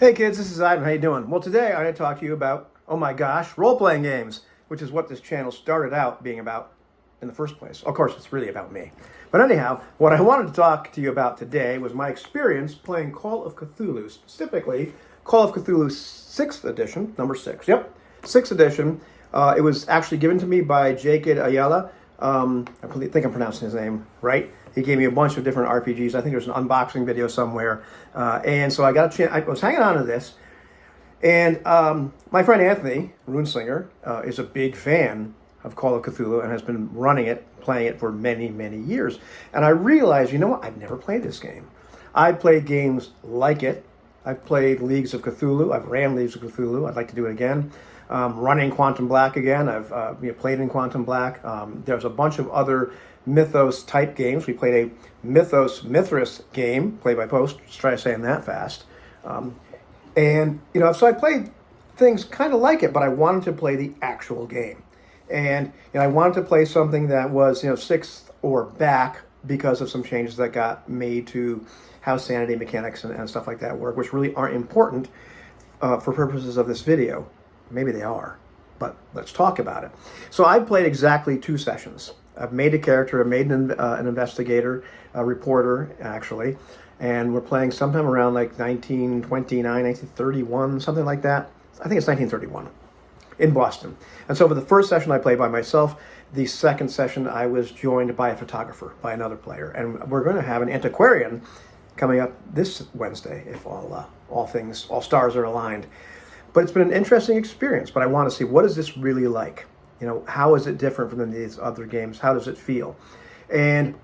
Hey kids, this is Ivan. How you doing? Well, today I'm going to talk to you about, oh my gosh, role-playing games, which is what this channel started out being about in the first place. Of course, it's really about me. But anyhow, what I wanted to talk to you about today was my experience playing Call of Cthulhu, specifically Call of Cthulhu 6th edition, number 6. Yep, 6th edition. It was actually given to me by Jacob Ayala. I think I'm pronouncing his name right. He gave me a bunch of different RPGs. I think there's an unboxing video somewhere. And so I got a chance. I was hanging on to this. And my friend Anthony Runeslinger is a big fan of Call of Cthulhu and has been running it, playing it for many, many years. And I realized, you know what? I've never played this game. I've played games like it. I've played Leagues of Cthulhu. I've ran Leagues of Cthulhu. I'd like to do it again. Running Quantum Black again. I've played in Quantum Black. There's a bunch of other Mythos type games. We played a Mithras game, play by post. Just try saying that fast. So I played things kind of like it, but I wanted to play the actual game. And I wanted to play something that was 6th or back because of some changes that got made to how sanity mechanics and stuff like that work, which really aren't important for purposes of this video. Maybe they are, but let's talk about it. So I played exactly 2 sessions. I've made a character, I've made an investigator, a reporter, actually, and we're playing sometime around like 1929, 1931, something like that. I think it's 1931 in Boston. And so for the first session, I played by myself. The second session, I was joined by a photographer, by another player. And we're going to have an antiquarian coming up this Wednesday, if all stars are aligned. But it's been an interesting experience, but I want to see, what is this really like? How is it different from these other games? How does it feel? And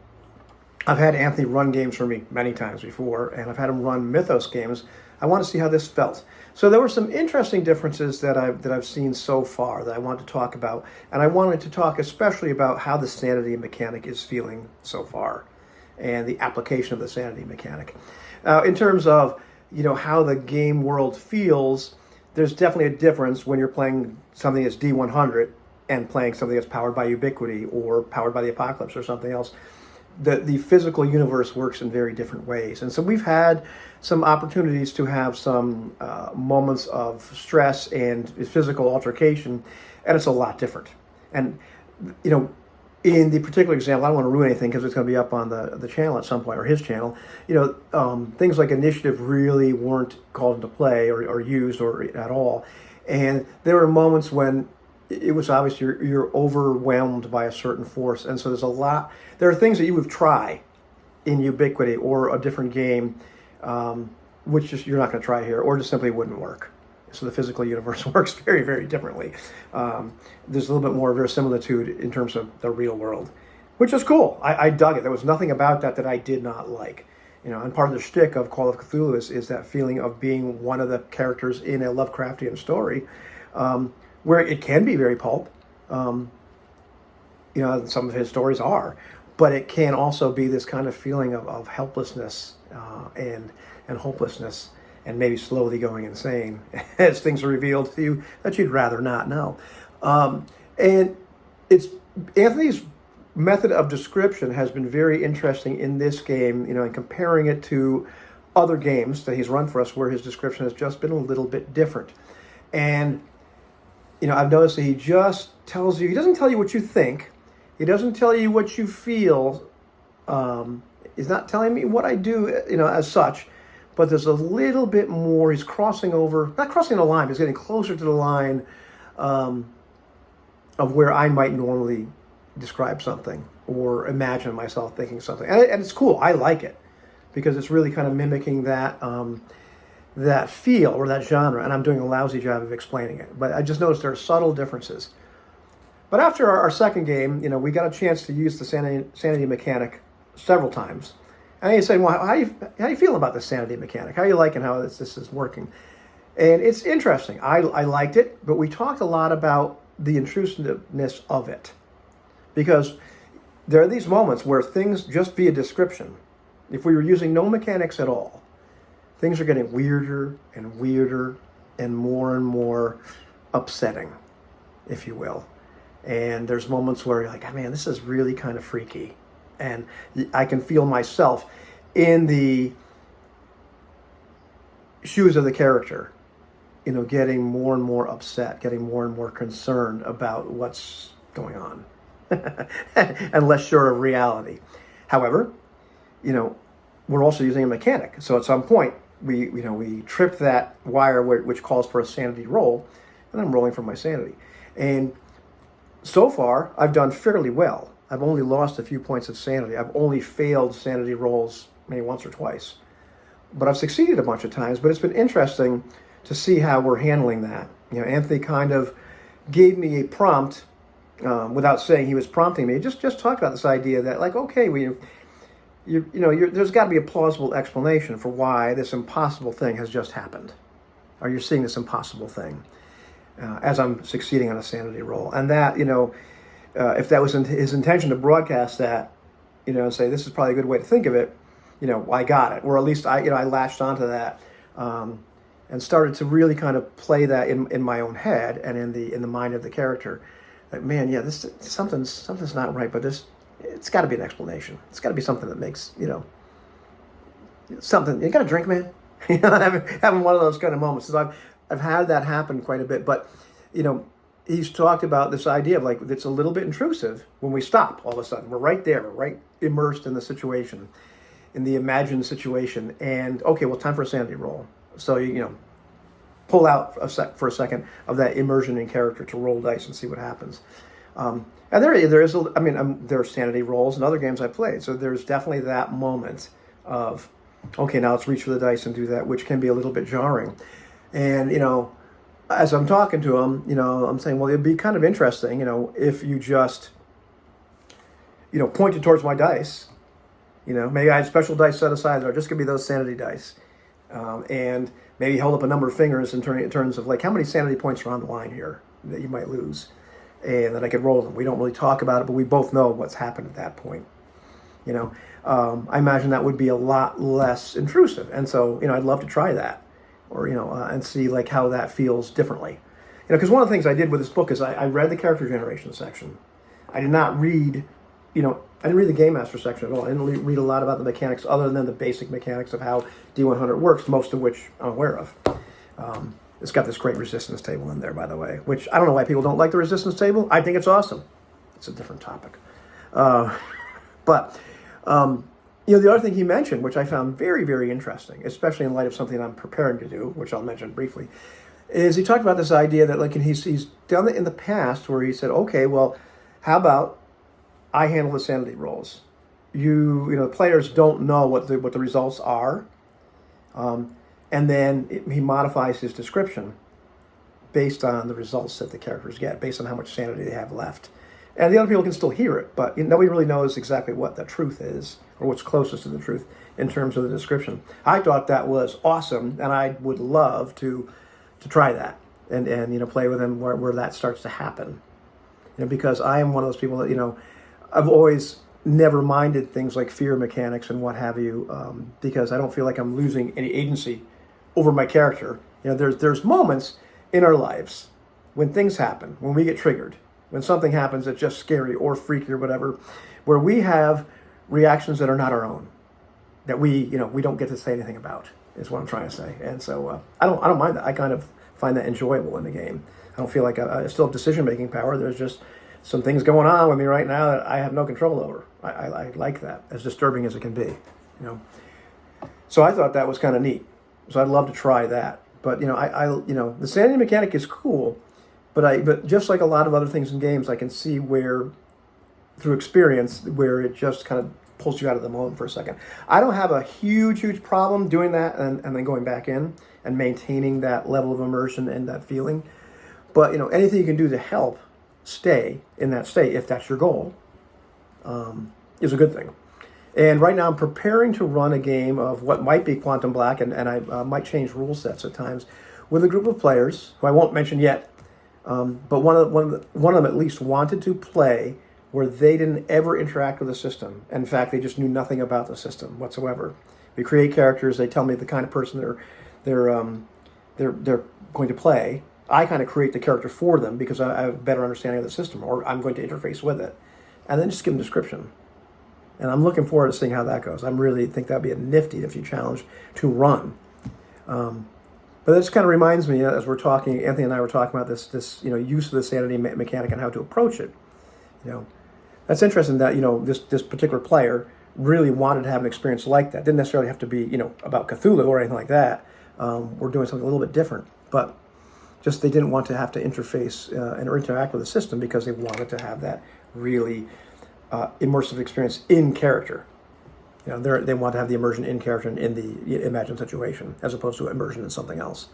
I've had Anthony run games for me many times before, and I've had him run Mythos games. I want to see how this felt. So there were some interesting differences that I've seen so far that I want to talk about, and I wanted to talk especially about how the sanity mechanic is feeling so far, and the application of the sanity mechanic. In terms of how the game world feels, there's definitely a difference when you're playing something that's D100 and playing something that's powered by Ubiquity or powered by the Apocalypse or something else. The physical universe works in very different ways. And so we've had some opportunities to have some moments of stress and physical altercation, and it's a lot different. And, in the particular example, I don't want to ruin anything because it's going to be up on the channel at some point, or his channel. Things like initiative really weren't called into play or used or at all. And there were moments when it was obvious you're overwhelmed by a certain force. And so there are things that you would try in Ubiquity or a different game, which just you're not going to try here, or just simply wouldn't work. So the physical universe works very, very differently. There's a little bit more verisimilitude in terms of the real world, which is cool. I dug it. There was nothing about that I did not like. And part of the shtick of Call of Cthulhu is that feeling of being one of the characters in a Lovecraftian story, where it can be very pulp. Some of his stories are, but it can also be this kind of feeling of helplessness and hopelessness, and maybe slowly going insane as things are revealed to you that you'd rather not know. And it's Anthony's method of description has been very interesting in this game, and comparing it to other games that he's run for us where his description has just been a little bit different. And I've noticed that he just tells you, he doesn't tell you what you think. He doesn't tell you what you feel. He's not telling me what I do, as such. But there's a little bit more. He's crossing over, not crossing the line, but he's getting closer to the line of where I might normally describe something or imagine myself thinking something. And it's cool. I like it because it's really kind of mimicking that feel or that genre, and I'm doing a lousy job of explaining it. But I just noticed there are subtle differences. But after our second game, we got a chance to use the sanity mechanic several times. And he said, well, how do you feel about the sanity mechanic? How are you liking how this is working? And it's interesting. I liked it, but we talked a lot about the intrusiveness of it. Because there are these moments where things, just via description, if we were using no mechanics at all, things are getting weirder and weirder and more upsetting, if you will. And there's moments where you're like, oh, man, this is really kind of freaky. And I can feel myself in the shoes of the character, getting more and more upset, getting more and more concerned about what's going on, and less sure of reality. However, we're also using a mechanic. So at some point, we trip that wire which calls for a sanity roll, and I'm rolling for my sanity. And so far, I've done fairly well. I've only lost a few points of sanity. I've only failed sanity rolls maybe once or twice. But I've succeeded a bunch of times. But it's been interesting to see how we're handling that. Anthony kind of gave me a prompt without saying he was prompting me. Just talked about this idea that, like, okay, there's got to be a plausible explanation for why this impossible thing has just happened. Or you're seeing this impossible thing as I'm succeeding on a sanity roll. And that, if that was his intention to broadcast that, and say this is probably a good way to think of it, I got it. Or at least I latched onto that and started to really kind of play that in my own head and in the mind of the character. Like, man, yeah, this something's not right, but it's got to be an explanation. It's got to be something that makes, something. You got a drink, man? Having one of those kind of moments. So I've had that happen quite a bit. But, he's talked about this idea of, like, it's a little bit intrusive when we stop all of a sudden. We're right there, we're right immersed in the situation, in the imagined situation. And, okay, well, time for a sanity roll. So, pull out for a second of that immersion in character to roll dice and see what happens. And there is, there are sanity rolls in other games I played. So there's definitely that moment of, okay, now let's reach for the dice and do that, which can be a little bit jarring. And, as I'm talking to him, I'm saying, well, it'd be kind of interesting, if you just, pointed towards my dice. Maybe I had special dice set aside that are just going to be those sanity dice. And maybe hold up a number of fingers in terms of, like, how many sanity points are on the line here that you might lose. And that I could roll them. We don't really talk about it, but we both know what's happened at that point. I imagine that would be a lot less intrusive. And so, I'd love to try that. Or, and see, like, how that feels differently. Because one of the things I did with this book is I read the character generation section. I did not read, I didn't read the Game Master section at all. I didn't read a lot about the mechanics other than the basic mechanics of how D100 works, most of which I'm aware of. It's got this great resistance table in there, by the way, which I don't know why people don't like the resistance table. I think it's awesome. It's a different topic. The other thing he mentioned, which I found very, very interesting, especially in light of something I'm preparing to do, which I'll mention briefly, is he talked about this idea that, like, he's done it in the past where he said, okay, well, how about I handle the sanity rolls? Players don't know what the results are, and then he modifies his description based on the results that the characters get, based on how much sanity they have left. And the other people can still hear it, but nobody really knows exactly what the truth is, or what's closest to the truth in terms of the description. I thought that was awesome, and I would love to try that and play with him where that starts to happen. Because I am one of those people that, I've always never minded things like fear mechanics and what have you, because I don't feel like I'm losing any agency over my character. There's moments in our lives when things happen, when we get triggered, when something happens that's just scary or freaky or whatever, where we have reactions that are not our own, that we don't get to say anything about, is what I'm trying to say. And so I don't mind that. I kind of find that enjoyable in the game. I don't feel like I still have decision-making power. There's just some things going on with me right now that I have no control over. I like that, as disturbing as it can be. So I thought that was kind of neat. So I'd love to try that. But the sanity mechanic is cool. But just like a lot of other things in games, I can see where, through experience, where it just kind of pulls you out of the moment for a second. I don't have a huge problem doing that and then going back in and maintaining that level of immersion and that feeling. But anything you can do to help stay in that state, if that's your goal, is a good thing. And right now I'm preparing to run a game of what might be Quantum Black, and I might change rule sets at times, with a group of players who I won't mention yet. But one of them at least wanted to play where they didn't ever interact with the system. In fact, they just knew nothing about the system whatsoever. We create characters. They tell me the kind of person they're going to play. I kind of create the character for them because I have a better understanding of the system, or I'm going to interface with it, and then just give them a description. And I'm looking forward to seeing how that goes. I really think that'd be a nifty challenge to run. But this kind of reminds me, as we're talking, Anthony and I were talking about this use of the sanity mechanic and how to approach it. You know, that's interesting that this particular player really wanted to have an experience like that. Didn't necessarily have to be about Cthulhu or anything like that. We're doing something a little bit different, but just they didn't want to have to interface and interact with the system because they wanted to have that really immersive experience in character. They want to have the immersion in character and in the imagined situation as opposed to immersion in something else.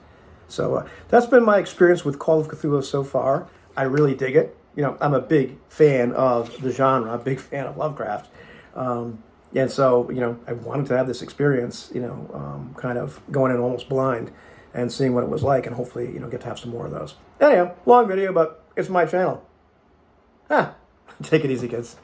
So that's been my experience with Call of Cthulhu so far. I really dig it. I'm a big fan of the genre, a big fan of Lovecraft. And so, I wanted to have this experience, kind of going in almost blind and seeing what it was like and hopefully, get to have some more of those. Anyhow, long video, but it's my channel. Take it easy, kids.